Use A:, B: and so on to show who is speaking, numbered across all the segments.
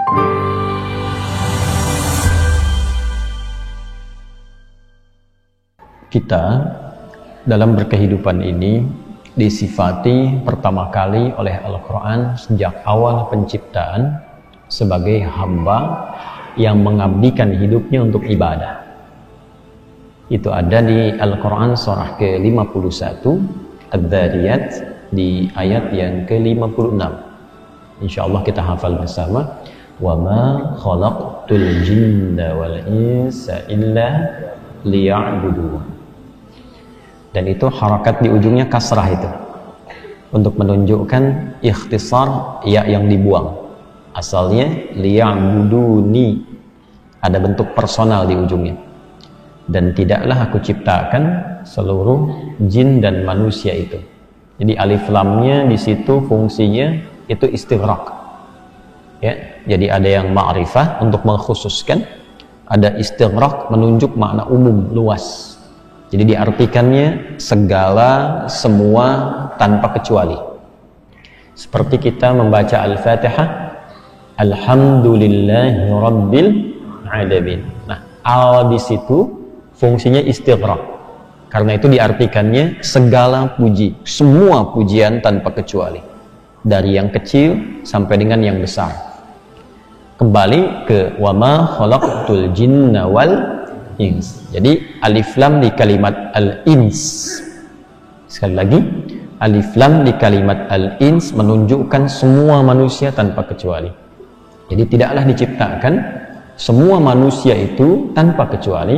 A: Kita dalam berkehidupan ini disifati pertama kali oleh Al-Quran sejak awal penciptaan sebagai hamba yang mengabdikan hidupnya untuk ibadah. Itu ada di Al-Quran surah ke-51 Ad-Dhariyat di ayat yang ke-56. InsyaAllah kita hafal bersama. وَمَا خَلَقْتُ الْجِنَّ وَالْإِنسَ إِلَّا لِيَعْبُدُونَ. Dan itu harakat di ujungnya kasrah itu untuk menunjukkan ikhtisar ya yang dibuang. Asalnya liya'buduni, ada bentuk personal di ujungnya. Dan tidaklah aku ciptakan seluruh jin dan manusia itu. Jadi alif lamnya di situ fungsinya itu istighraq. Ya, jadi ada yang ma'rifah untuk mengkhususkan, ada istighraq menunjuk makna umum luas. Jadi diartikannya segala, semua, tanpa kecuali. Seperti kita membaca Al-Fatihah, Alhamdulillahi Rabbil Alamin. Nah, al di situ fungsinya istighraq. Karena itu diartikannya segala puji, semua pujian tanpa kecuali. Dari yang kecil sampai dengan yang besar. Kembali ke wa ma khalaqtul jinna wal ins. Jadi alif lam di kalimat al-ins. Sekali lagi, alif lam di kalimat al-ins menunjukkan semua manusia tanpa kecuali. Jadi tidaklah diciptakan semua manusia itu tanpa kecuali.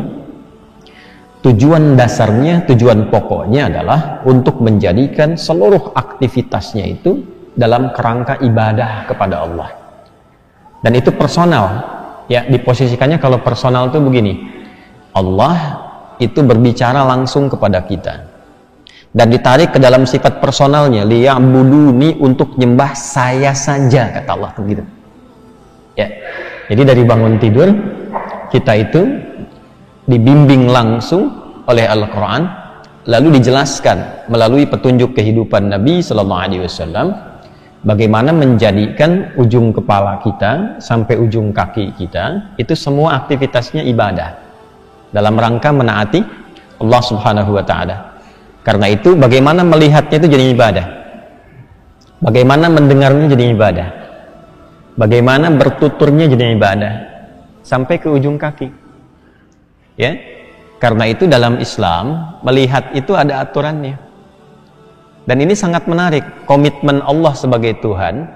A: Tujuan dasarnya, tujuan pokoknya adalah untuk menjadikan seluruh aktivitasnya itu dalam kerangka ibadah kepada Allah. Dan itu personal. Ya, diposisikannya kalau personal itu begini. Allah itu berbicara langsung kepada kita dan ditarik ke dalam sifat personalnya, liya'buduni, untuk nyembah saya saja, kata Allah begitu. Ya. Jadi dari bangun tidur kita itu dibimbing langsung oleh Al-Quran, lalu dijelaskan melalui petunjuk kehidupan Nabi Sallallahu Alaihi Wasallam bagaimana menjadikan ujung kepala kita sampai ujung kaki kita itu semua aktivitasnya ibadah dalam rangka menaati Allah Subhanahu wa Ta'ala. Karena itu bagaimana melihatnya itu jadi ibadah, bagaimana mendengarnya jadi ibadah, bagaimana bertuturnya jadi ibadah sampai ke ujung kaki. Ya, karena itu dalam Islam melihat itu ada aturannya. Dan ini sangat menarik, komitmen Allah sebagai Tuhan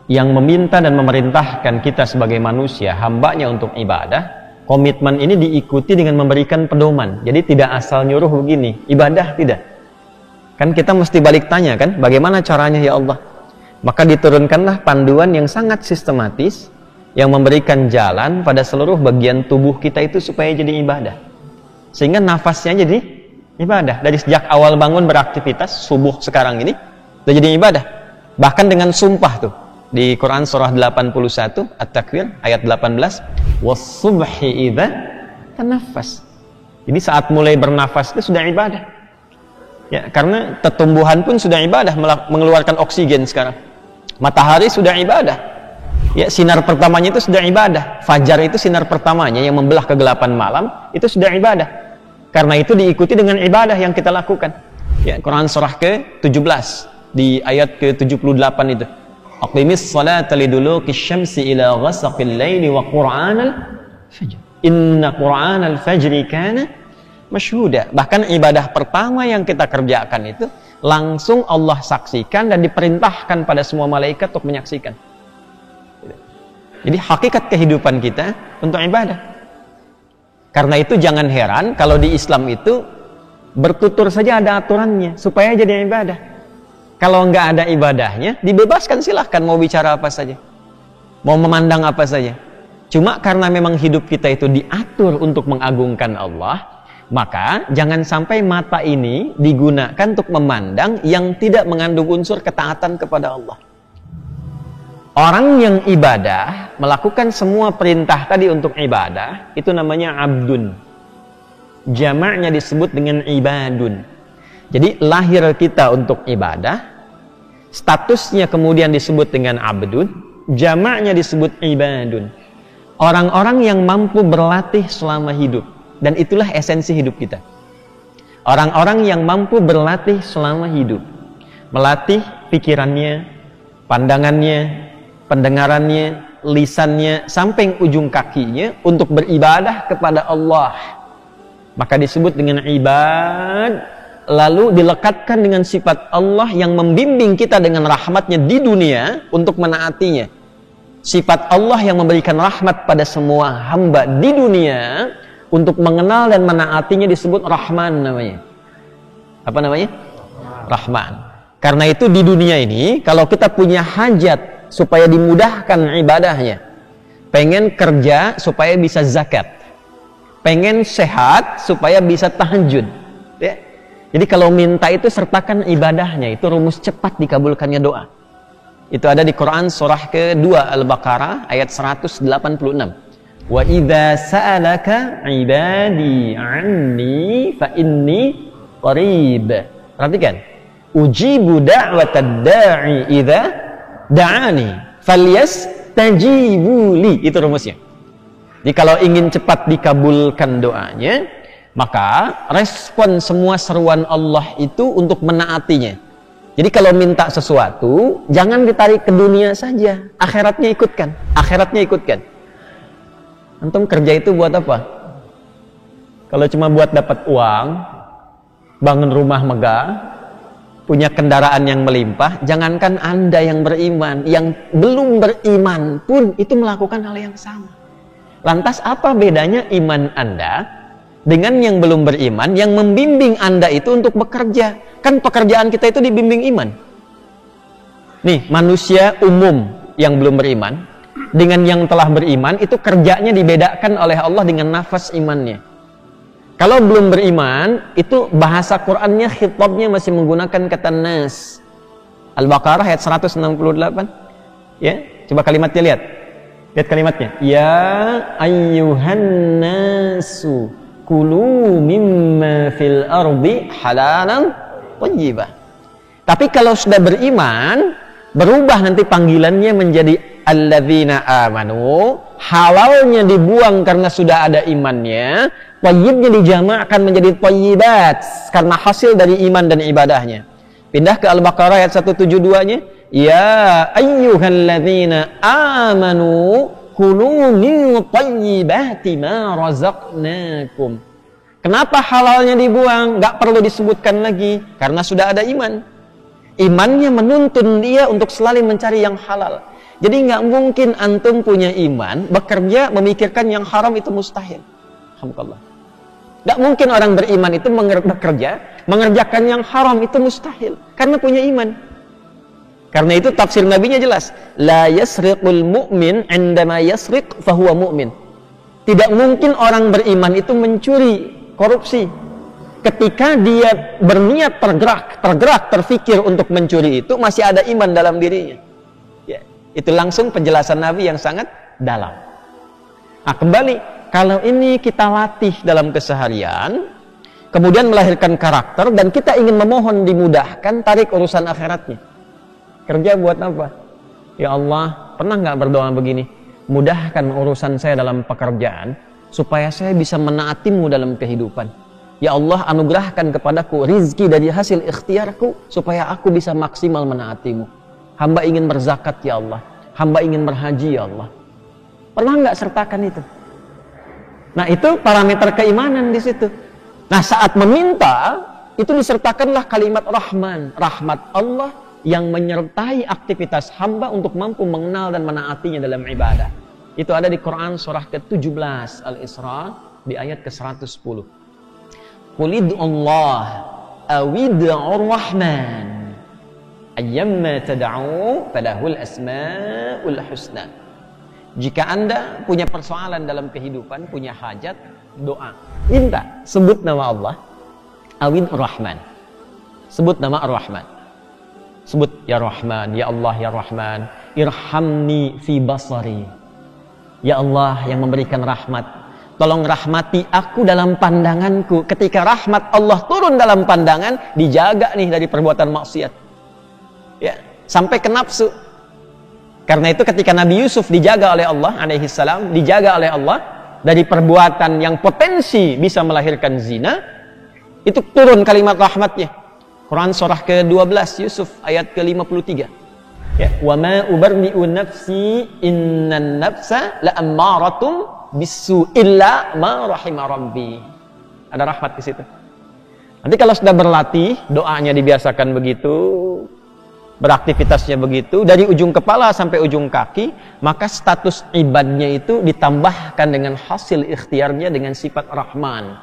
A: yang meminta dan memerintahkan kita sebagai manusia, hambanya untuk ibadah. Komitmen ini diikuti dengan memberikan pedoman. Jadi tidak asal nyuruh begini, ibadah tidak. Kan kita mesti balik tanya kan, bagaimana caranya ya Allah? Maka diturunkanlah panduan yang sangat sistematis yang memberikan jalan pada seluruh bagian tubuh kita itu supaya jadi ibadah. Sehingga nafasnya jadi ibadah. Dari sejak awal bangun beraktivitas, subuh sekarang ini sudah jadi ibadah. Bahkan dengan sumpah tuh. Di Quran surah 81 At-Takwir ayat 18, was-subhi idza tanaffas. Ini saat mulai bernafas itu sudah ibadah. Ya, karena tumbuhan pun sudah ibadah, mengeluarkan oksigen sekarang. Matahari sudah ibadah. Ya, sinar pertamanya itu sudah ibadah. Fajar itu sinar pertamanya yang membelah kegelapan malam, itu sudah ibadah. Karena itu diikuti dengan ibadah yang kita lakukan. Ya, Quran surah ke-17 di ayat ke-78 itu. Aqimis salata liduluki syamsi ila ghasaqil laili wa qur'anal fajr. Inna qur'anal fajri kana masyhuda. Bahkan ibadah pertama yang kita kerjakan itu langsung Allah saksikan dan diperintahkan pada semua malaikat untuk menyaksikan. Jadi hakikat kehidupan kita untuk ibadah. Karena itu jangan heran kalau di Islam itu bertutur saja ada aturannya supaya jadi ibadah. Kalau nggak ada ibadahnya, dibebaskan, silahkan mau bicara apa saja, mau memandang apa saja. Cuma karena memang hidup kita itu diatur untuk mengagungkan Allah, maka jangan sampai mata ini digunakan untuk memandang yang tidak mengandung unsur ketaatan kepada Allah. Orang yang ibadah, melakukan semua perintah tadi untuk ibadah, itu namanya abdun. Jamaknya disebut dengan ibadun. Jadi lahir kita untuk ibadah, statusnya kemudian disebut dengan abdun, jamaknya disebut ibadun. Orang-orang yang mampu berlatih selama hidup. Dan itulah esensi hidup kita. Orang-orang yang mampu berlatih selama hidup. Melatih pikirannya, pandangannya, pendengarannya, lisannya, sampai ujung kakinya untuk beribadah kepada Allah. Maka disebut dengan ibad, lalu dilekatkan dengan sifat Allah yang membimbing kita dengan rahmatnya di dunia untuk menaatinya. Sifat Allah yang memberikan rahmat pada semua hamba di dunia untuk mengenal dan menaatinya disebut Rahman namanya. Apa namanya? Rahman. Karena itu di dunia ini, kalau kita punya hajat supaya dimudahkan ibadahnya, pengen kerja supaya bisa zakat, pengen sehat supaya bisa tahajud, ya. Jadi kalau minta itu sertakan ibadahnya, itu rumus cepat dikabulkannya doa. Itu ada di Quran surah kedua Al-Baqarah ayat 186. Wa idza sa'alaka ibadi anni fa inni qarib. Perhatikan. Ujibu da'watad da'i idza da'ani falyastajibu li. Itu rumusnya. Jadi kalau ingin cepat dikabulkan doanya, maka respon semua seruan Allah itu untuk menaatinya. Jadi kalau minta sesuatu, jangan ditarik ke dunia saja, akhiratnya ikutkan. Akhiratnya ikutkan. Antum kerja itu buat apa? Kalau cuma buat dapat uang, bangun rumah megah, punya kendaraan yang melimpah, jangankan Anda yang beriman, yang belum beriman pun itu melakukan hal yang sama. Lantas apa bedanya iman Anda dengan yang belum beriman, yang membimbing Anda itu untuk bekerja? Kan pekerjaan kita itu dibimbing iman. Nih, manusia umum yang belum beriman dengan yang telah beriman itu kerjanya dibedakan oleh Allah dengan nafas imannya. Kalau belum beriman, itu bahasa Qur'annya, khitabnya masih menggunakan kata nas. Al-Baqarah ayat 168. Ya, coba kalimatnya lihat. Lihat kalimatnya. Ya ayyuhan nasu kulu mimma fil ardi halalan thayyibah. Tapi kalau sudah beriman, berubah nanti panggilannya menjadi alladzina amanu, halalnya dibuang karena sudah ada imannya, thayyibnya dijamakkan menjadi thayyibat karena hasil dari iman dan ibadahnya. Pindah ke Al-Baqarah ayat 172-nya, ya ayyuhalladzina amanu kulu min thayyibati ma razaqnakum. Kenapa halalnya dibuang? Gak perlu disebutkan lagi karena sudah ada iman. Imannya menuntun dia untuk selalu mencari yang halal. Jadi nggak mungkin antum punya iman, bekerja, memikirkan yang haram, itu mustahil. Alhamdulillah. Nggak mungkin orang beriman itu bekerja, mengerjakan yang haram, itu mustahil. Karena punya iman. Karena itu tafsir Nabinya jelas. La yasriqul mu'min indama yasriq fahuwa mu'min. Tidak mungkin orang beriman itu mencuri, korupsi. Ketika dia berniat tergerak, terfikir untuk mencuri itu, masih ada iman dalam dirinya. Ya. Itu langsung penjelasan Nabi yang sangat dalam. Nah, kembali, kalau ini kita latih dalam keseharian, kemudian melahirkan karakter, dan kita ingin memohon dimudahkan, tarik urusan akhiratnya. Kerja buat apa? Ya Allah, pernah nggak berdoa begini? Mudahkan urusan saya dalam pekerjaan, supaya saya bisa menaatimu dalam kehidupan. Ya Allah, anugerahkan kepadaku rizki dari hasil ikhtiarku, supaya aku bisa maksimal menaatimu. Hamba ingin berzakat ya Allah, hamba ingin berhaji ya Allah. Pernah nggak sertakan itu? Nah, itu parameter keimanan di situ. Nah, saat meminta itu disertakanlah kalimat Rahman, rahmat Allah yang menyertai aktivitas hamba untuk mampu mengenal dan menaatinya dalam ibadah. Itu ada di Quran surah ke-17 Al-Isra di ayat ke-110. Qulid Allah awid'ur Rahman ayyamma tad'u falahul asmaul husna. Jika Anda punya persoalan dalam kehidupan, punya hajat, doa, minta, sebut nama Allah, awid Rahman, sebut nama Ar-Rahman, sebut ya Rahman, ya Allah ya Rahman, irhamni fi basari, ya Allah yang memberikan rahmat, tolong rahmati aku dalam pandanganku. Ketika rahmat Allah turun dalam pandangan, dijaga nih dari perbuatan maksiat, ya, sampai ke nafsu. Karena itu ketika Nabi Yusuf dijaga oleh Allah alaihi salam, dijaga oleh Allah dari perbuatan yang potensi bisa melahirkan zina, itu turun kalimat rahmatnya. Quran surah ke-12 Yusuf ayat ke-53. Ya, wa ma ubarri'u nafsi innan nafsa la'ammaratun bisu illa ma rahima rabbi. Ada rahmat di situ. Nanti kalau sudah berlatih, doanya dibiasakan begitu, beraktivitasnya begitu, dari ujung kepala sampai ujung kaki, maka status ibadnya itu ditambahkan dengan hasil ikhtiarnya dengan sifat Rahman.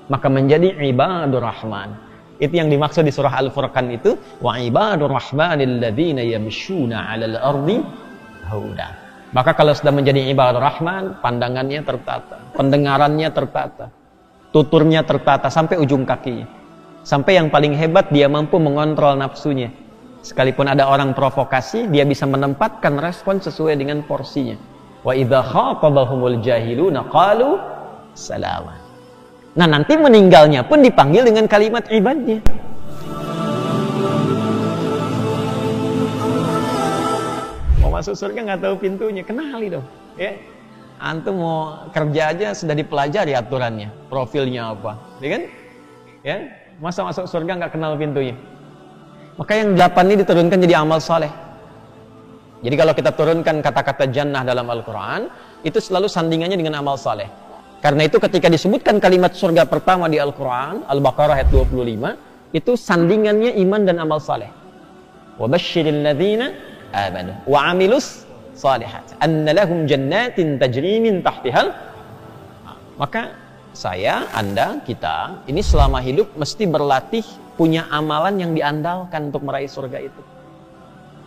A: Maka menjadi ibadur Rahman. Itu yang dimaksud di surah Al-Furqan itu, wa ibadur rahmanil ladzina yamshuna 'alal ardi hauda. Maka kalau sudah menjadi ibadur Rahman, pandangannya tertata, pendengarannya tertata, tuturnya tertata sampai ujung kakinya. Sampai yang paling hebat, dia mampu mengontrol nafsunya. Sekalipun ada orang provokasi, dia bisa menempatkan respon sesuai dengan porsinya. Wa idza khatabahumul jahiluna qalu salama. Nah, nanti meninggalnya pun dipanggil dengan kalimat ibadnya. Mau masuk surga nggak tahu pintunya, kenali dong. Ya, antum mau kerja aja sudah dipelajari aturannya, profilnya apa, ya kan? Ya, masa masuk surga nggak kenal pintunya. Maka yang 8 ini diturunkan jadi amal soleh. Jadi kalau kita turunkan kata-kata jannah dalam Al-Quran, itu selalu sandingannya dengan amal soleh. Karena itu ketika disebutkan kalimat surga pertama di Al-Quran, Al-Baqarah ayat 25, itu sandingannya iman dan amal saleh. Wa basyiril ladzina amanu wa amilus shalihat anna lahum jannatin tajri min tahtihal. Maka saya, Anda, kita ini selama hidup mesti berlatih punya amalan yang diandalkan untuk meraih surga itu.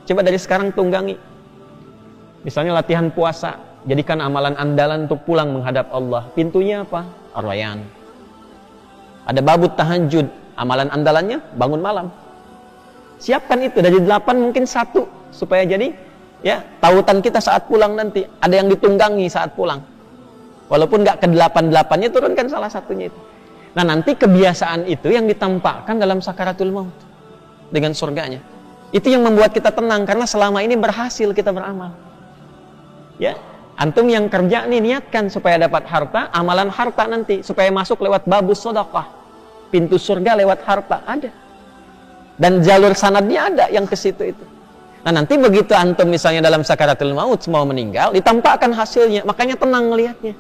A: Coba dari sekarang tunggangi. Misalnya latihan puasa, jadikan amalan andalan untuk pulang menghadap Allah. Pintunya apa? Ar-Rayyan. Ada babut tahajud, amalan andalannya bangun malam. Siapkan itu, dari 8 mungkin 1 supaya jadi ya tautan kita saat pulang nanti. Ada yang ditunggangi saat pulang. Walaupun nggak ke 8-8-nya, turunkan salah satunya itu. Nah, nanti kebiasaan itu yang ditampakkan dalam sakaratul maut dengan surganya. Itu yang membuat kita tenang, karena selama ini berhasil kita beramal. Ya, antum yang kerja nih, niatkan supaya dapat harta, amalan harta nanti supaya masuk lewat babus sedekah. Pintu surga lewat harta ada. Dan jalur sanadnya ada yang ke situ itu. Nah, nanti begitu antum misalnya dalam sakaratul maut mau meninggal, ditampakkan hasilnya, makanya tenang melihatnya.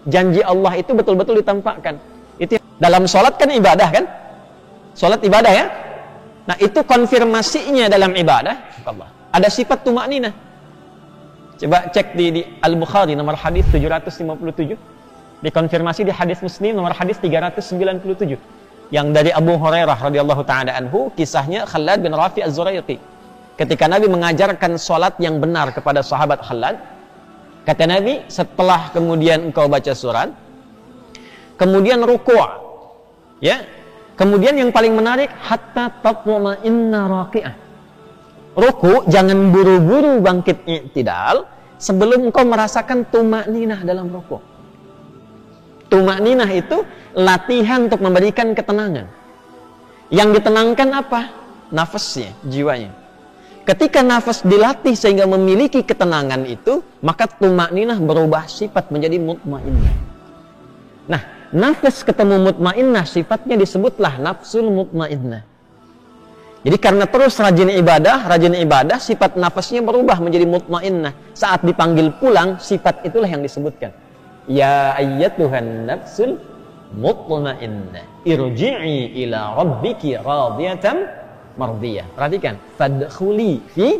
A: Janji Allah itu betul-betul ditampakkan. Itu dalam sholat kan ibadah kan? Sholat ibadah ya? Nah, itu konfirmasinya dalam ibadah. Allah. Ada sifat tumakninah. Coba cek di Al-Bukhari nomor hadis 757. Dikonfirmasi di hadis Muslim nomor hadis 397. Yang dari Abu Hurairah radhiyallahu taala anhu, kisahnya Khalad bin Rafi Az-Zuraiqi. Ketika Nabi mengajarkan salat yang benar kepada sahabat Khalad, kata Nabi, setelah kemudian engkau baca surat, kemudian ruku', ya. Kemudian yang paling menarik, hatta tatma'inna raqi'ah. Ruku, jangan buru-buru bangkit i'tidal sebelum engkau merasakan tumakninah dalam ruku. Tumakninah itu latihan untuk memberikan ketenangan. Yang ditenangkan apa? Nafasnya, jiwanya. Ketika nafas dilatih sehingga memiliki ketenangan itu, maka tumakninah berubah sifat menjadi mutmainnah. Nah, nafas ketemu mutmainnah, sifatnya disebutlah nafsul mutmainnah. Jadi karena terus rajin ibadah, sifat nafasnya berubah menjadi mutmainnah. Saat dipanggil pulang, sifat itulah yang disebutkan. Ya ayyatuhan nafsul mutmainnah, irji'i ila rabbiki radiyatan mardiyah. Perhatikan, fadkhuli fi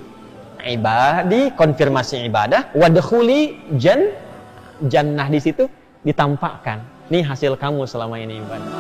A: ibadi, konfirmasi ibadah, wadkhuli jannah, di situ ditampakkan. Nih hasil kamu selama ini ibadah.